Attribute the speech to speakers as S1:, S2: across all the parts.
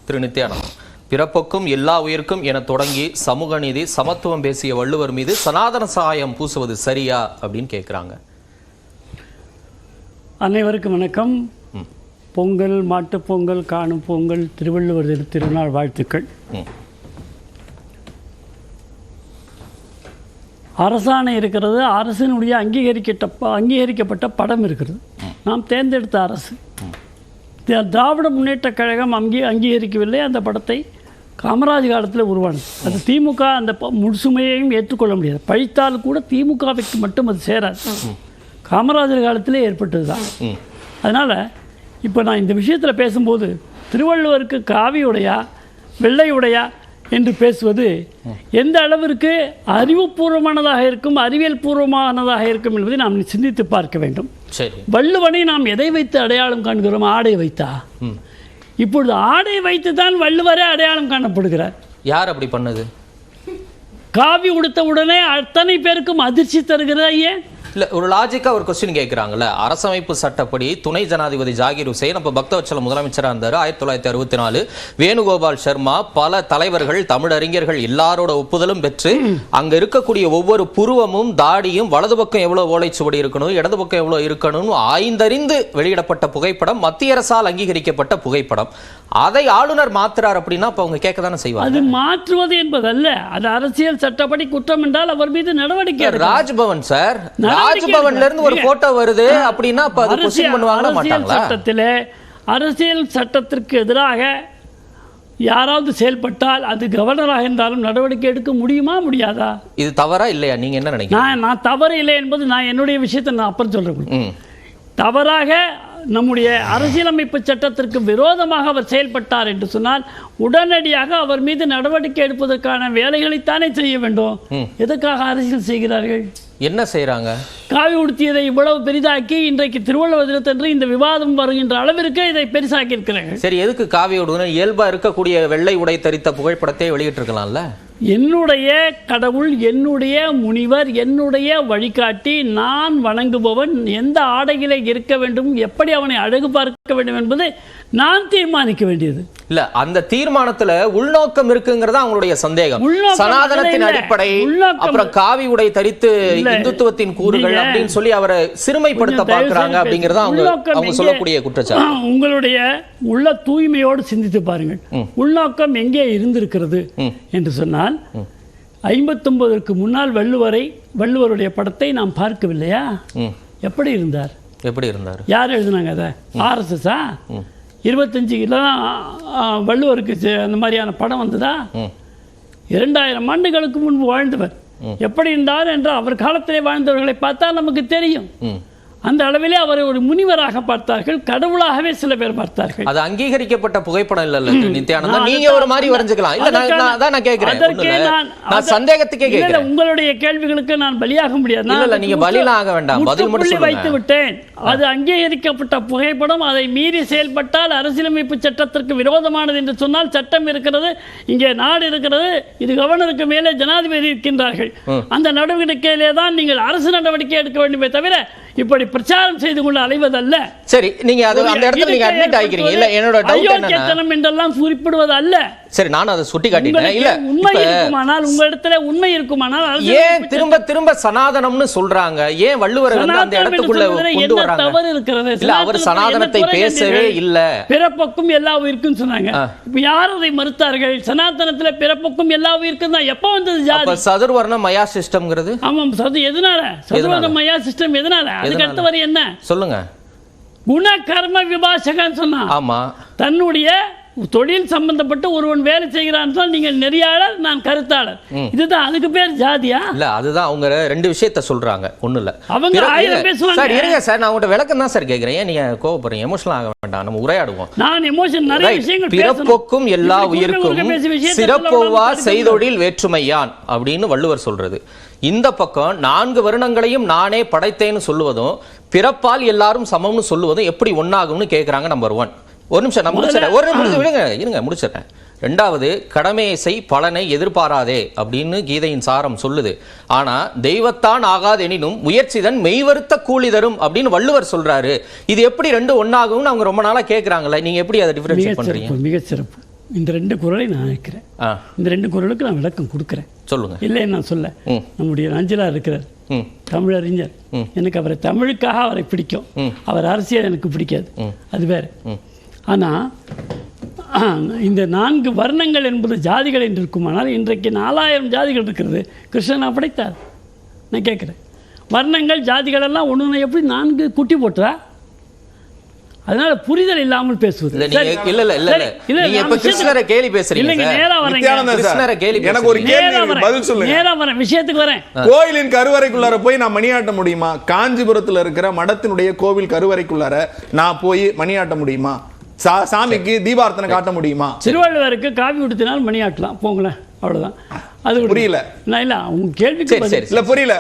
S1: திரு நித்யானந்தம், பிறப்புக்கும் எல்லா உயிருக்கும் என தொடங்கி சமூக நீதி சமத்துவம் பேசிய வள்ளுவர் மீது சனாதன சாயம் பூசுவது சரியா அப்படின்னு கேட்குறாங்க.
S2: அனைவருக்கும் வணக்கம். பொங்கல், மாட்டுப்பொங்கல், காணும் பொங்கல், திருவள்ளுவர் திருநாள் வாழ்த்துக்கள். அரசாணை இருக்கிறது, அரசினுடைய அங்கீகரிக்கப்பட்ட படம் இருக்கிறது. நாம் தேர்ந்தெடுத்த அரசு திராவிட முன்னேற்ற கழகம் அங்கீகரிக்கவில்லை. அந்த படத்தை காமராஜ் காலத்தில் உருவானது. அது திமுக அந்த முழுசுமையையும் ஏற்றுக்கொள்ள முடியாது. பழித்தால் கூட திமுகவுக்கு மட்டும் அது சேராது. காமராஜர் காலத்திலே ஏற்பட்டது தான். அதனால் இப்போ நான் இந்த விஷயத்தில் பேசும்போது திருவள்ளுவருக்கு காவி உடையா வெள்ளை உடையா என்று பேசுவது எந்த அளவிற்கு அறிவுபூர்வமானதாக இருக்கும், அறிவியல் பூர்வமானதாக இருக்கும் என்பதை நாம் சிந்தித்து பார்க்க வேண்டும். வள்ளுவனை நாம் எதை வைத்து அடையாளம் காண்கிறோம்? ஆடை வைத்தா? இப்பொழுது ஆடை வைத்து தான் வள்ளுவரே அடையாளம் காணப்படுகிறார்.
S1: யார் அப்படி பண்ணது?
S2: காவி உடுத்த உடனே அத்தனை பேருக்கும் அதிர்ச்சி தருகிறதா? ஏன்
S1: இல்லை, ஒரு லாஜிக்காக ஒரு கொஸ்டின் கேட்குறாங்கல்ல. அரசமைப்பு சட்டப்படி துணை ஜனாதிபதி ஜாகிர் ஹுசைன் அப்போ பக்தவச்சல முதலமைச்சராக இருந்தார் 1964. வேணுகோபால் சர்மா, பல தலைவர்கள், தமிழறிஞர்கள் எல்லாரோட ஒப்புதலும் பெற்று அங்கே இருக்கக்கூடிய ஒவ்வொரு புருவமும் தாடியும் வலது பக்கம் எவ்வளோ ஓலைச்சுவடி இருக்கணும், இடது பக்கம் எவ்வளோ இருக்கணும் ஆய்ந்தறிந்து வெளியிடப்பட்ட புகைப்படம், மத்திய அரசால் அங்கீகரிக்கப்பட்ட புகைப்படம். அதை ஆளுநர் மாத்துறார் அப்படின்னா அப்போ அவங்க கேட்க தானே செய்வாங்க.
S2: அது மாற்றுவது என்பதல்ல, அது அரசியல் சட்டப்படி குற்றம் என்றால் அவர் மீது நடவடிக்கை.
S1: ராஜ்பவன் சார், ராஜ்பவன்ல இருந்து ஒரு போட்டோ வருது அப்படின்னா அப்ப அது क्वेश्चन பண்ணுவாங்களா மாட்டாங்களா?
S2: சட்டத்திலே அரசியல் சட்டத்திற்கு எதிராக யாராவது செயல்பட்டால் அது கவர்னராக இருந்தாலும் நடவடிக்கை எடுக்க முடியுமா முடியாதா?
S1: இது தவறா இல்லையா? நீங்க என்ன நினைக்கிறீங்க?
S2: நான் தவறு இல்லை என்பது நான் என்னுடைய விஷயத்தை நான் அப்புறம் சொல்றேன். தவறாக நம்முடைய அரசியலமைப்பு சட்டத்திற்கு விரோதமாக அவர் செயல்பட்டார் என்று சொன்னால் உடனடியாக அவர் மீது நடவடிக்கை எடுப்பதற்கான வேலைகளைத்தானே செய்ய வேண்டும். எதற்காக அரசியல் செய்கிறார்கள்?
S1: என்ன செய்யறாங்க?
S2: காவி உடுத்தியதை இவ்வளவு பெரிதாக்கி இன்றைக்கு திருவள்ளுவர் தினத்தன்று இந்த விவாதம் வருகின்ற அளவிற்கு இதை பெரிசாக்கி இருக்கிறார்கள்.
S1: சரி, எதுக்கு காவி உடுன? இயல்பா இருக்கக்கூடிய வெள்ளை உடை தரித்த புகைப்படத்தை வெளியிட்டிருக்கலாம்ல.
S2: என்னுடைய கடவுள், என்னுடைய முனிவர், என்னுடைய வழிகாட்டி, நான் வணங்குபவன் எந்த ஆடையிலே இருக்க வேண்டும், எப்படி அவனை அழகு பார்க்க வேண்டும் என்பது நான் தீர்மானிக்க வேண்டியது
S1: இல்ல. அந்த தீர்மானத்துல உள்நோக்கம் இருக்குங்கிறதா அவங்களுடைய சந்தேகம். சனாதனத்தின் அடிப்படை, அப்புறம் காவி உடை தரித்து இந்துத்துவத்தின் கூறுகள் அப்படின்னு சொல்லி அவரை சிறுமைப்படுத்த பார்க்கிறாங்க அப்படிங்கறத அவங்க சொல்லக்கூடிய குற்றச்சாட்டு.
S2: உங்களுடைய உள்ள தூய்மையோடு சிந்தித்து பாருங்கள். உள்நோக்கம் எங்கே இருந்திருக்கிறது என்று சொன்னால் 59க்கு முன்னால் வள்ளுவருடைய படத்தை நாம் பார்க்கவில்லையா? எப்படி இருந்தார்? யார் எழுதினாங்க? அதை RSS-ஆ? 25 வள்ளுவருக்கு அந்த மாதிரியான படம் வந்ததா? 2000 ஆண்டுகளுக்கு முன்பு வாழ்ந்தவர் எப்படி இருந்தார் என்று அவர் காலத்திலே வாழ்ந்தவர்களை பார்த்தால் நமக்கு தெரியும். அந்த அளவிலே அவரை ஒரு முனிவராக பார்த்தார்கள், கடவுளாகவே சில பேர் பார்த்தார்கள்.
S1: அது அங்கீகரிக்கப்பட்ட புகைப்படம் இல்ல நித்யானந்தம். நீங்க ஒரு மாதிரி வரைஞ்சுக்கலாம். இல்ல, நான் கேக்குறேன். நான் சந்தேகத்துக்கே கேக்குறேன்.
S2: உங்களுடைய கேள்விகளுக்கு நான் பலியாக முடியாது.
S1: இல்ல, நீங்க பலிலாம் ஆக வேண்டாம், பதில் மட்டும் சொல்லுங்க.
S2: வைத்து விட்டேன். அது அங்கீகரிக்கப்பட்ட புகைப்படம். அதை மீறி செயல்பட்டால் அரசியலமைப்பு சட்டத்திற்கு விரோதமானது என்று சொன்னால் சட்டம் இருக்கிறது, இங்கே நாடு இருக்கிறது, இது கவர்னருக்கு மேலே ஜனாதிபதி இருக்கின்றார்கள். அந்த நடவடிக்கையிலே தான் நீங்கள் அரசு நடவடிக்கை எடுக்க வேண்டுமே தவிர இப்படி பிரச்சாரம் செய்து கொண்டு அலைவதல்ல.
S1: சரி, நீங்க அந்த இடத்துல நீங்க அட்மிட் ஆகிக்கிறீங்க. இல்ல, என்னோட டவுட்
S2: என்னன்னா என்றெல்லாம் குறிப்பிடுவது அல்ல.
S1: சரி, நான் அதை சுட்டி காட்டிட்டேன். இல்ல,
S2: உண்மை இருக்குமானால், உங்களிடத்துல உண்மை இருக்குமானால்
S1: ஏன் திரும்ப சனாதனம்னு சொல்றாங்க? ஏன் வள்ளுவரை வந்து அந்த இடத்துக்குள்ள கொண்டு வராங்க?
S2: தவறு இருக்கிறது.
S1: இல்ல, அவர் சனாதனத்தை பேசவே இல்ல.
S2: பிறப்புக்கும் எல்லா உயிருக்கும் சொன்னாங்க. இப்ப யார் அதை மறுத்தார்கள்? சனாதனத்துல பிறப்புக்கும் எல்லா உயிருக்கும் தான். எப்ப வந்தது ஜாதி?
S1: சதுர்வர்ண மயா சிஸ்டம்ங்கிறது.
S2: ஆமாம், எதனால சதுர்வர்ண மயா சிஸ்டம்? எதனால? அதுக்கு அடுத்த வரி என்ன
S1: சொல்லுங்க?
S2: குண கர்ம விபாசகன்னு சொன்னா.
S1: ஆமா,
S2: தன்னுடைய தொழில் சம்பந்தப்பட்டு ஒருவன் வேலை செய்கிறான் சொன்னால் நீங்கள் நெறியாளர், நான் கருத்தாளர். இதுதான் அதுக்கு பேர் ஜாதியா? இல்ல,
S1: அதுதான் அவங்க ரெண்டு விஷயத்தை சொல்றாங்க. ஒண்ணு இல்ல,
S2: அவங்க ஆயிரம் பேசுவாங்க.
S1: சார் இருங்க சார், நான் உங்கள்ட்ட விளக்கம் தான் சார் கேட்கிறேன். ஏன் நீங்க கோவப்படுறீங்க? எமோஷனல் ஆக வேண்டாம், நம்ம உரையாடுவோம்.
S2: நான் எமோஷன் நிறைய விஷயங்கள்
S1: பிறப்புக்கும் எல்லா உயிருக்கும் சிறப்போவா செய்தொழில் வேற்றுமையான் அப்படின்னு வள்ளுவர் சொல்றது. இந்த பக்கம் 4 வருணங்களையும் நானே படைத்தேன்னு சொல்லுவதும் பிறப்பால் எல்லாரும் சமம்னு சொல்லுவதும் எப்படி ஒன்னாகும்னு கேட்கிறாங்க. நம்பர் 1. ஒரு நிமிஷம் நான் முடிச்சிடறேன். ஒரு நிமிஷம் விடுங்க, இருங்க முடிச்சிடறேன். 2வது, கடமையை செய் பலனை எதிர்பாராதே அப்படின்னு கீதையின் சாரம் சொல்லுது. ஆனா தெய்வத்தான் ஆகாதெனினும் முயற்சிதன் மெய்வருத்த கூலி தரும் அப்படின்னு வள்ளுவர் சொல்றாரு. இது எப்படி 2 ஒன்னாகும்னு அவங்க ரொம்ப நாளா கேட்கறாங்கல்ல, நீங்க எப்படி அதை டிஃபரன்ஷியேட் பண்றீங்க?
S2: மிக சிறப்பு. இந்த 2 குறளை நான் இருக்கிறேன். இந்த 2 குறளுக்கு நான் விளக்கம் கொடுக்குறேன்.
S1: சொல்லுங்க.
S2: இல்லைன்னு நான் சொல்ல. நம்முடைய நஞ்சிலா இருக்கிறார், தமிழறிஞர். எனக்கு அவரை தமிழுக்காக அவரை பிடிக்கும். அவர் அரசியல் எனக்கு பிடிக்காது, அது வேற. ஆனால் இந்த 4 வர்ணங்கள் என்பது ஜாதிகள் என்று இருக்குமானால் இன்றைக்கு 4000 ஜாதிகள் இருக்கிறது. கிருஷ்ணனா படைத்தார். நான் கேட்குறேன், வர்ணங்கள் ஜாதிகள் எல்லாம் ஒன்று எப்படி 4 குட்டி போட்டா? அதனால புரிதல் இல்லாமல் பேசுவது. விஷயத்துக்கு வரேன்.
S3: கோயிலின் கருவறைக்குள்ளார போய் நான் மணியாட்ட முடியுமா? காஞ்சிபுரத்துல இருக்கிற மடத்தினுடைய கோவில் கருவறைக்குள்ளார நான் போய் மணியாட்ட முடியுமா? சாமிக்கு தீபார்த்தனை காட்ட முடியுமா?
S2: திருவள்ளுவருக்கு காவி உடுத்தினால் மணியாட்டலாம், போங்களேன், அவ்வளவுதான். அது புரியல. இல்ல உங்க கேள்விக்கு
S3: இல்ல புரியல.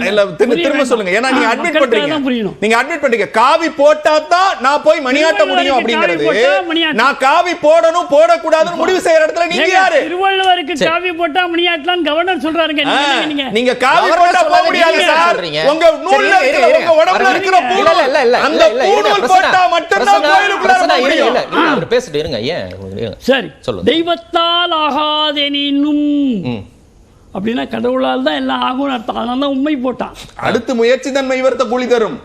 S3: இல்ல திரும்ப சொல்லுங்க. ஏன்னா நீங்க அட்மிட் பண்றீங்க. நீங்க அட்மிட் பண்றீங்க காவி போட்டா தான் நான் போய் மணியாட்ட முடியும் அப்படிங்கிறது. நான் காவி போடணும் போடக்கூடாதுன்னு முடிவு செய்யற இடத்துல நீங்க யாரு?
S2: திருவள்ளுவருக்கு காவி போட்டா மணியாட்டலாம் கவர்னர் சொல்றாருங்க.
S3: நீங்க காவி போட்டா போக முடியாது சார். உங்க நூல்ல இருக்கிற உங்க உடம்புல இருக்கிற பூணூல் அந்த பூணூல் போட்டா மட்டும் தான் கோயிலுக்குள்ள போக முடியும்.
S1: அவர் பேசிட்டு இருங்க. ஏன்
S2: சரி சொல்லுங்க. தெய்வத்தால் ஆகாதெனினும் அப்படின்னா கடவுளால் தான் எல்லாம் ஆகும் அர்த்தம். அதனால தான் உண்மை போட்டான்.
S3: அடுத்து முயற்சி தன்மை இவர்த்த கூலி தரும்.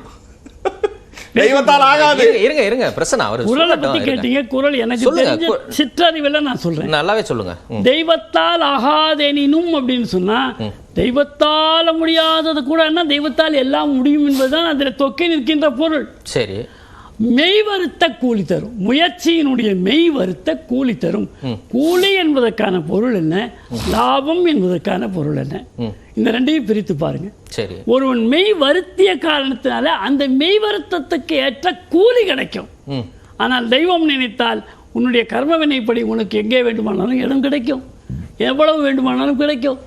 S3: தெய்வத்தால் ஆகாது.
S1: இருங்க பிரச்சனை. அவர்
S2: குறளை பத்தி கேட்டீங்க. குறள் எனக்கு தெரிஞ்ச சிற்றறிவில் நான் சொல்றேன்.
S1: நல்லாவே சொல்லுங்க.
S2: தெய்வத்தால் ஆகாதெனினும் அப்படின்னு சொன்னா தெய்வத்தால முடியாதது கூட என்ன, தெய்வத்தால் எல்லாம் முடியும் என்பதுதான் அதில் தொக்கை நிற்கின்ற பொருள்.
S1: சரி.
S2: மெய் வருத்த கூலி தரும். முயற்சியினுடைய மெய் வருத்த கூலி தரும். கூலி என்பதற்கான பொருள் என்ன, லாபம் என்பதற்கான பொருள் என்ன, இந்த 2ஐயும் பிரித்து பாருங்க.
S1: சரி.
S2: ஒருவன் மெய் வருத்திய காரணத்தினால அந்த மெய் வருத்தத்துக்கு ஏற்ற கூலி கிடைக்கும். ஆனால் தெய்வம் நினைத்தால் உன்னுடைய கர்ம வினைப்படி உனக்கு எங்கே வேண்டுமானாலும் இடம் கிடைக்கும், எவ்வளவு வேண்டுமானாலும் கிடைக்கும்.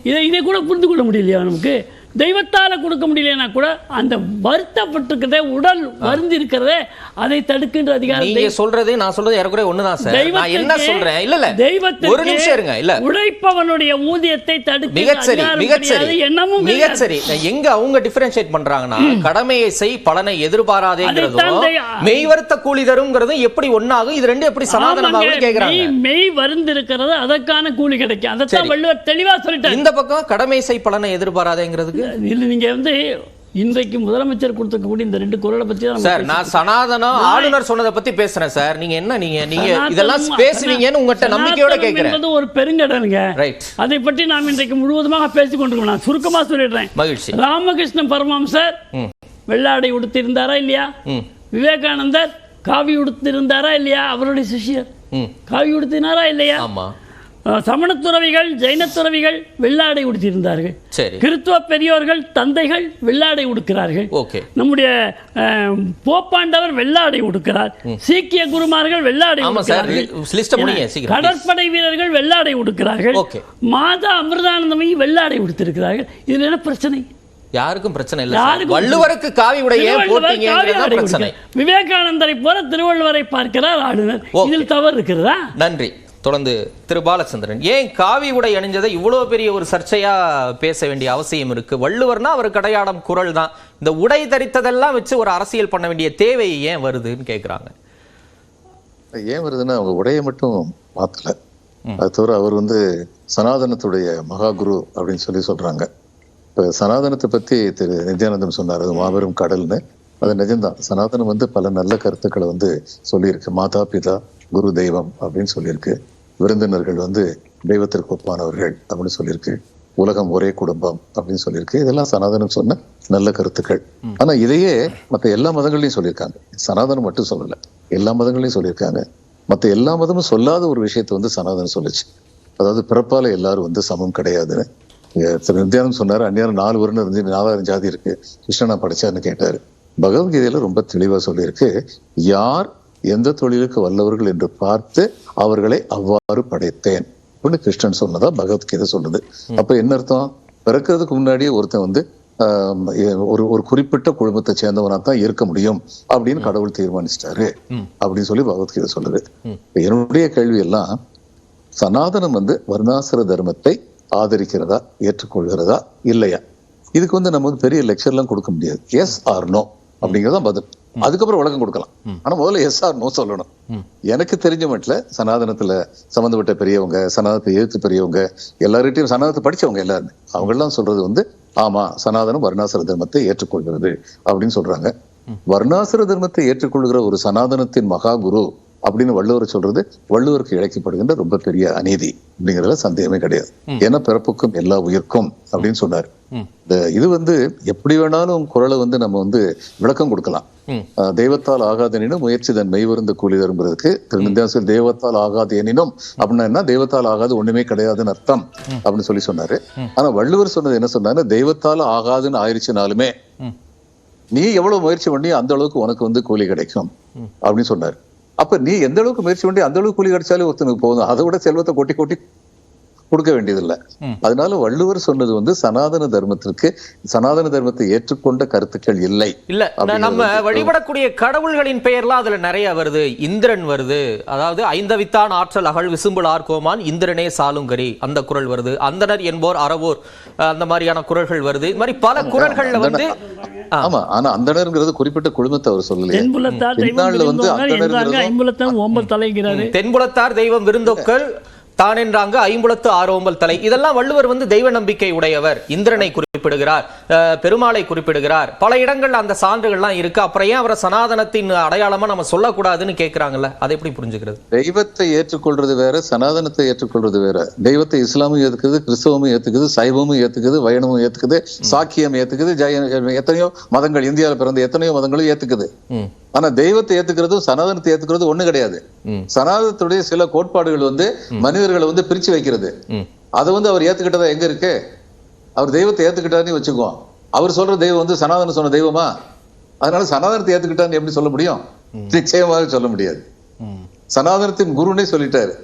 S2: இதை கூட புரிந்து கொள்ள முடியலையா நமக்கு? தெய்வத்தால கொடுக்க முடியலன்னா கூட அந்த வருத்தப்பட்டிருக்கிறதே, உடல் வருந்தி இருக்கிறதே, அதை தடுக்கின்ற அதிகாரம்.
S1: நீங்க சொல்றது நான் சொல்றது ஏறக்குறைய ஒண்ணுதான் சார். நான் என்ன சொல்றேன், இல்ல
S2: தெய்வத்துக்கு
S1: ஒரு நிமிஷம் இருங்க. இல்ல
S2: உழைப்பவனுடைய ஊதியத்தை தடுக்கின்ற அதிகாரம் கிடையாது. என்னமும்
S1: மிகச் சரி. எங்க அவங்க டிஃபரன்ஷியேட் பண்றாங்கன்னா கடமையை செய் பலனை எதிர்பாராதேங்கிறதும் மெய் வருத்த கூலி தரும்ங்கிறதும் எப்படி ஒண்ணாகும்? இது ரெண்டும் எப்படி சமாதானமாகும் கேக்குறாங்க.
S2: மெய் வருந்து இருக்கிறது, அதற்கான கூலி கிடைக்கும். அதைத்தான் வள்ளுவர் தெளிவா சொல்லிட்டார்.
S1: இந்த பக்கம் கடமை செய் பலனை எதிர்பாராதேங்கிறதுக்கு
S2: இல்ல. நீங்க இன்றைக்கு முதலமைச்சர் கொடுத்தக்கூடிய இந்த 2 குறளை பத்தி தான்
S1: சார் நான் சனாதனம் ஆளுநர் சொன்னதை பத்தி பேசுறேன் சார். நீங்க என்ன நீங்க இதெல்லாம் பேசுவீங்கன்னு உங்கள்கிட்ட நம்பிக்கையோட கேட்கிறேன்.
S2: அது ஒரு பெருங்கடலுங்க.
S1: ரைட்.
S2: அதை பற்றி நாம் இன்றைக்கு முழுவதுமாக பேசிக் கொண்டிருக்கோம். நான் சுருக்கமா சொல்லிடுறேன்.
S1: மகிழ்ச்சி.
S2: ராமகிருஷ்ண பரமஹம்சர் வெள்ளாடை உடுத்திருந்தாரா இல்லையா? விவேகானந்தர் காவி உடுத்திருந்தாரா இல்லையா? அவருடைய சிஷ்யர் காவி உடுத்தினாரா இல்லையா?
S1: ஆமா.
S2: சமணத்துறவிகள், ஜெயினத்துறவிகள் வெள்ளாடை உடுத்தியிருந்தார்கள். கிறிஸ்துவ பெரியோர்கள், தந்தைகள் வெள்ளாடை உடுக்கிறார்கள்.
S1: நம்முடைய
S2: போப்பாண்டவர் வெள்ளாடை உடுக்கிறார். சீக்கிய குருமார்கள் வெள்ளாடை உடுக்கிறார்கள். கடற்படை வீரர்கள் வெள்ளாடை உடுக்கிறார்கள். மாதா அமிர்தானந்தமயி வெள்ளாடை உடுத்திருக்கிறார்கள். இதுல என்ன பிரச்சனை?
S1: யாருக்கும் பிரச்சனை இல்ல. வள்ளுவருக்கு காவி உடைய போட்டீங்கங்கறது பிரச்சனை.
S2: விவேகானந்தரை போல திருவள்ளுவரை பார்க்கிறார் ஆளுநர். இதில் தவறு இருக்கிறதா?
S1: நன்றி. தொடர்ந்து திரு பாலச்சந்திரன், ஏன் காவி உடை அணிஞ்சதை இவ்வளவு பெரிய ஒரு சர்ச்சையா பேச வேண்டிய அவசியம் இருக்கு? வள்ளுவர்னா அவர் கடையாடம் குறள் தான். இந்த உடை தரித்ததெல்லாம் வச்சு ஒரு அரசியல் பண்ண வேண்டிய தேவை ஏன் வருதுன்னு கேக்குறாங்க.
S4: ஏன் வருதுன்னா அவங்க உடையை மட்டும் மாத்தல, அது தவிர அவர் சனாதனத்துடைய மகாகுரு அப்படின்னு சொல்றாங்க. இப்ப சனாதனத்தை பத்தி திரு நித்யானந்தம் சொன்னார், அது மாபெரும் கடல்னு. அது நிஜம்தான். சனாதனம் பல நல்ல கருத்துக்களை சொல்லியிருக்கு. மாதா பிதா குரு தெய்வம் அப்படின்னு சொல்லியிருக்கு. விருந்தினர்கள் தெய்வத்திற்கு ஒப்பானவர்கள் அப்படின்னு சொல்லியிருக்கு. உலகம் ஒரே குடும்பம் அப்படின்னு சொல்லியிருக்கு. இதெல்லாம் சனாதனம் சொன்ன நல்ல கருத்துக்கள். ஆனா இதையே மற்ற எல்லா மதங்களையும் சொல்லியிருக்காங்க. சனாதனம் மட்டும் சொல்லல, எல்லா மதங்களையும் சொல்லியிருக்காங்க. மற்ற எல்லா மதமும் சொல்லாத ஒரு விஷயத்த சனாதனம் சொல்லுச்சு. அதாவது பிறப்பால எல்லாரும் சமம் கிடையாதுன்னு. திரு நித்யானந்தம் சொன்னாரு, அந்நியாரம் 4 வருடம் இருந்து 4000 ஜாதி இருக்கு, கிருஷ்ணனா படிச்சாருன்னு கேட்டாரு. பகவத்கீதையில ரொம்ப தெளிவா சொல்லியிருக்கு, யார் எந்த தொழிலுக்கு வல்லவர்கள் என்று பார்த்து அவர்களை அவ்வாறு படைத்தேன் அப்படின்னு கிருஷ்ணன் சொன்னதா பகவத்கீதை சொல்லுது. அப்ப என்ன அர்த்தம்? பிறக்கிறதுக்கு முன்னாடியே ஒருத்தன் ஒரு குறிப்பிட்ட குடும்பத்தை சேர்ந்தவனா தான் இருக்க முடியும் அப்படின்னு கடவுள் தீர்மானிச்சிட்டாரு அப்படின்னு சொல்லி பகவத்கீதை சொல்லுது. என்னுடைய கேள்வி எல்லாம், சனாதனம் வர்ணாசிர தர்மத்தை ஆதரிக்கிறதா, ஏற்றுக்கொள்கிறதா இல்லையா? இதுக்கு நம்ம பெரிய லெக்சர்லாம் கொடுக்க முடியாது. எஸ் ஆர் நோ அப்படிங்கிறதான் பதில். அதுக்கப்புறம் விளக்கம் கொடுக்கலாம். ஆனா முதல்ல எஸ் ஆர் நோ சொல்லணும். எனக்கு தெரிஞ்ச மட்டும் சனாதனத்துல சம்பந்தப்பட்ட பெரியவங்க, சனாதனத்தை எதிர்த்து பெரியவங்க, எல்லார்கிட்டையும் சனாதனத்தை படிச்சவங்க எல்லாருமே அவங்க எல்லாம் சொல்றது வந்து ஆமா சனாதனம் வர்ணாசிர தர்மத்தை ஏற்றுக்கொள்கிறது அப்படின்னு சொல்றாங்க. வர்ணாசிர தர்மத்தை ஏற்றுக்கொள்கிற ஒரு சனாதனத்தின் மகா குரு அப்படின்னு வள்ளுவர் சொல்றது வள்ளுவருக்கு இழைக்கப்படுகின்ற ரொம்ப பெரிய அநீதி அப்படிங்கறதுல சந்தேகமே கிடையாது. ஏன்னா பிறப்புக்கும் எல்லா உயிர்க்கும் அப்படின்னு சொன்னாரு. இது வந்து எப்படி வேணாலும் குறளை வந்து நம்ம வந்து விளக்கம் கொடுக்கலாம். தெய்வத்தால் ஆகாத எனினும் முயற்சி தன் மெய்வருந்த கூலி தரும்புறதுக்கு திருநெல்வேலியில் தெய்வத்தால் ஆகாது எனினும் அப்படின்னா என்ன, தெய்வத்தால் ஆகாது ஒண்ணுமே கிடையாதுன்னு அர்த்தம் அப்படின்னு சொல்லி சொன்னாரு. ஆனா வள்ளுவர் சொன்னது என்ன சொன்னாரு, தெய்வத்தால் ஆகாதுன்னு ஆயிடுச்சுனாலுமே நீ எவ்வளவு முயற்சி பண்ணி அந்த அளவுக்கு உனக்கு வந்து கூலி கிடைக்கும் அப்படின்னு சொன்னாரு. அப்ப நீ எந்த அளவுக்கு முயற்சி பண்ணி அந்த அளவுக்கு கூலி கிடைச்சாலே ஒருத்தனுக்கு போதும், அதை விட செல்வத்தை கொட்டி கொட்டி கொடுக்க வேண்டியதில்லை. அதனால வள்ளுவர் சொன்னது வந்து சனாதன தர்மத்திற்கு, சனாதன தர்மத்தை ஏற்றுக்கொண்ட கருத்துக்கள் இல்லை.
S1: இல்ல நம்ம வழிபடக்கூடிய கடவுள்களின் பெயர்லாம் அதுல நிறைய வருது. இந்திரன் வருது, அதாவது ஐந்தவித்தான் ஆற்றல் அகழ் விசும்புல் ஆர்கோமான் இந்திரனே சாலுங்கரி அந்த குறள் வருது. அந்தனர் என்போர் அறவோர் அந்த மாதிரியான குறள்கள் வருது. இது மாதிரி பல குறள்கள்ல வந்து
S4: ஆமா. ஆனா அந்தனர்ங்கிறது குறிப்பிட்ட குடும்பத்தை அவர் சொல்லலையே.
S1: தென்புலத்தார் தெய்வம் விருந்தொக்கள் தான் என்றாங்க ஐம்புலத்து ஆரோம்பல் தலை. இதெல்லாம் வள்ளுவர் வந்து தெய்வ நம்பிக்கை உடையவர். இந்திரனை குறிப்பிடுகிறார், பெருமாளை குறிப்பிடுகிறார், பல இடங்கள்ல அந்த சான்றுகள்லாம் இருக்கு. அப்புறம் ஏன் அவரை சனாதனத்தின் அடையாளமா நம்ம சொல்லக்கூடாதுன்னு கேட்கிறாங்கல்ல, அதை எப்படி புரிஞ்சுக்கிறது?
S4: தெய்வத்தை ஏற்றுக்கொள்றது வேற, சனாதனத்தை ஏற்றுக்கொள்றது வேற. தெய்வத்தை இஸ்லாமும் ஏத்துக்குது, கிறிஸ்தவமும் ஏத்துக்குது, சைவமும் ஏத்துக்குது, வைணவமும் ஏத்துக்குது, சாக்கியம் ஏத்துக்குது, எத்தனையோ மதங்கள், இந்தியாவில் பிறந்த எத்தனையோ மதங்களும் ஏத்துக்குது. ஆனா தெய்வத்தை ஏத்துக்கிறதும் சனாதனத்தை ஏத்துக்கிறது ஒண்ணு கிடையாது. சனாதனத்துடைய சில கோட்பாடுகள் வந்து மனிதர்களை வந்து பிரிச்சு வைக்கிறது. அதை வந்து அவர் ஏத்துக்கிட்டதா எங்க இருக்கு? அவர் தெய்வத்தை ஏத்துக்கிட்டாருன்னு வச்சுக்குவோம். அவர் சொல்ற தெய்வம் வந்து சனாதனம் சொன்ன தெய்வமா? அதனால சனாதனத்தை ஏத்துக்கிட்டான்னு எப்படி சொல்ல முடியும்? நிச்சயமாக சொல்ல முடியாது. சனாதனத்தின் குருனே சொல்லிட்டாரு.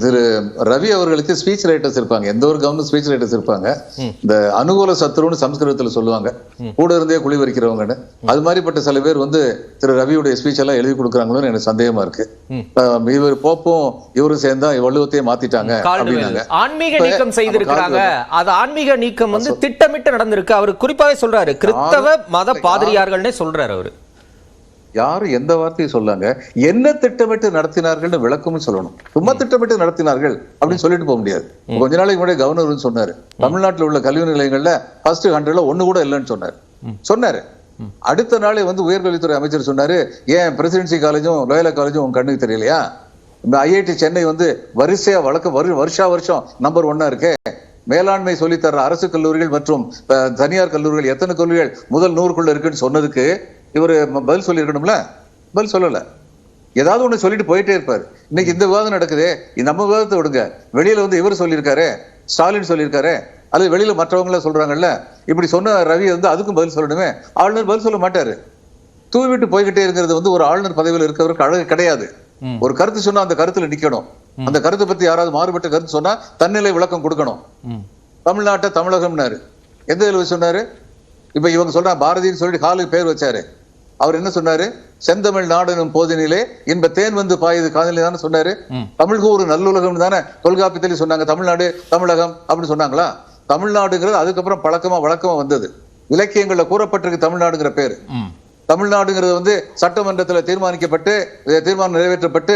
S4: திரு ரவி அவர்களுக்கு ஸ்பீச் ரைட்டர்ஸ் இருப்பாங்க, எந்த ஒரு கவர்மெண்ட் ஸ்பீச் ரைட்டர்ஸ் இருப்பாங்க. இந்த அனுகூல சத்துருன்னு சம்ஸ்கிருதத்துல சொல்லுவாங்க, கூட இருந்தே குழி வரிக்கிறவங்கன்னு. அது மாதிரிப்பட்ட சில பேர் வந்து திரு ரவியுடைய ஸ்பீச் எல்லாம் எழுதி கொடுக்குறாங்களோன்னு எனக்கு சந்தேகமா இருக்கு. இவர் போப்பும் இவரும் சேர்ந்தா வள்ளுவத்தையே மாத்திட்டாங்க அப்படின்னாங்க.
S1: ஆன்மீக நீக்கம் செய்திருக்கிறாங்க. அது ஆன்மீக நீக்கம் வந்து திட்டமிட்டு நடந்திருக்கு. அவர் குறிப்பாவே சொல்றாரு, கிறிஸ்தவ மத பாதிரியார்கள்னே சொல்றாரு. அவரு
S4: யாரு எந்த வார்த்தையை சொல்லாங்க, என்ன திட்டமிட்டு நடத்தினார்கள் விளக்கமும் சொல்லணும். சும்மா திட்டமிட்டு நடத்தினார்கள் அப்படின்னு சொல்லிட்டு போக முடியாது. கொஞ்ச நாளைக்கு முன்னாடி கவர்னர் சொன்னாரு, தமிழ்நாட்டில் உள்ள கல்வி நிலையங்கள்ல ஃபர்ஸ்ட் 100ல ஒண்ணு கூட இல்லைன்னு சொன்னாரு. அடுத்த நாளே வந்து உயர்கல்வித்துறை அமைச்சர் சொன்னாரு, ஏன் பிரசிடென்சி காலேஜும் லோயலா காலேஜும் உங்க கண்ணுக்கு தெரியலையா? இந்த ஐஐடி சென்னை வந்து வரிசையா வருஷம் நம்பர் 1 இருக்கு. மேலாண்மை சொல்லித்தர அரசு கல்லூரிகள் மற்றும் தனியார் கல்லூரிகள் எத்தனை கல்லூரிகள் முதல் 100க்குள்ள இருக்குன்னு சொன்னதுக்கு இவரு பதில் சொல்லி இருக்கணும்ல, பதில் சொல்லல. ஏதாவது ஒண்ணு சொல்லிட்டு போயிட்டே இருப்பாரு. இன்னைக்கு இந்த விவாதம் நடக்குது, நம்ம விவாதத்தை விடுங்க. வெளியில வந்து இவர் சொல்லியிருக்காரு, ஸ்டாலின் சொல்லியிருக்காரு, அல்லது வெளியில மற்றவங்கள சொல்றாங்கல்ல, இப்படி சொன்ன ரவி வந்து அதுக்கும் பதில் சொல்லணுமே. ஆளுநர் பதில் சொல்ல மாட்டாரு. தூவிட்டு போய்கிட்டே இருக்கிறது வந்து ஒரு ஆளுநர் பதவியில் இருக்கிறவருக்கு அழகு கிடையாது. ஒரு கருத்து சொன்னா அந்த கருத்துல நிக்கணும். அந்த கருத்தை பத்தி யாராவது மாறுபட்ட கருத்து சொன்னா தன்னிலை விளக்கம் கொடுக்கணும். தமிழ்நாட்டை தமிழகம்னாரு, எந்த இதுல சொன்னாரு? இப்ப இவங்க சொல்றா பாரதின்னு சொல்லிட்டு காலுக்கு பேர் வச்சாரு. அவர் என்ன சொன்னாரு? செந்தமிழ் நாடனும் போதினிலே இன்ப தேன் வந்து பாயுது காதலி தானே சொன்னாரு. தமிழுக்கு ஒரு நல்லுலகம் தானே தொல்காப்பியத்திலே சொன்னாங்க. தமிழ்நாடு தமிழகம் அப்படின்னு சொன்னாங்களா? தமிழ்நாடுங்கிறது அதுக்கப்புறம் வழக்கமா வந்தது. இலக்கியங்கள்ல கூறப்பட்டிருக்கு தமிழ்நாடுங்கிற பேரு. தமிழ்நாடுங்கிறது வந்து சட்டமன்றத்துல தீர்மானம் நிறைவேற்றப்பட்டு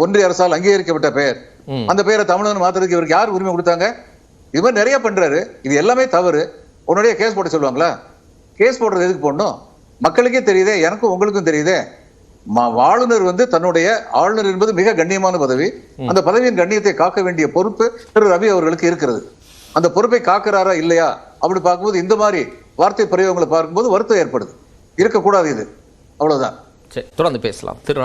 S4: ஒன்றிய அரசால் அங்கீகரிக்கப்பட்ட பெயர். அந்த பெயரை தமிழன் மாத்துறதுக்கு இவருக்கு யார் உரிமை கொடுத்தாங்க? இது மாதிரி நிறைய பண்றாரு. இது எல்லாமே தவறு. உடனே கேஸ் போட சொல்லுவாங்களா? கேஸ் போடுறது எதுக்கு போடணும்? மக்களுக்கே தெரியுதே, எனக்கும் உங்களுக்கும் தெரியுதே. ஆளுநர் வந்து தன்னுடைய ஆளுநர் என்பது மிக கண்ணியமான பதவி. அந்த பதவியின் கண்ணியத்தை காக்க வேண்டிய பொறுப்பு திரு ரவி அவர்களுக்கு இருக்கிறது. அந்த பொறுப்பை காக்கிறாரா இல்லையா அப்படி பார்க்கும்போது இந்த மாதிரி வார்த்தை பிரயோகங்களை பார்க்கும்போது வருத்தம் ஏற்படுது. இருக்கக்கூடாது இது, அவ்வளவுதான்.
S1: தொடர்ந்து பேசலாம். திரு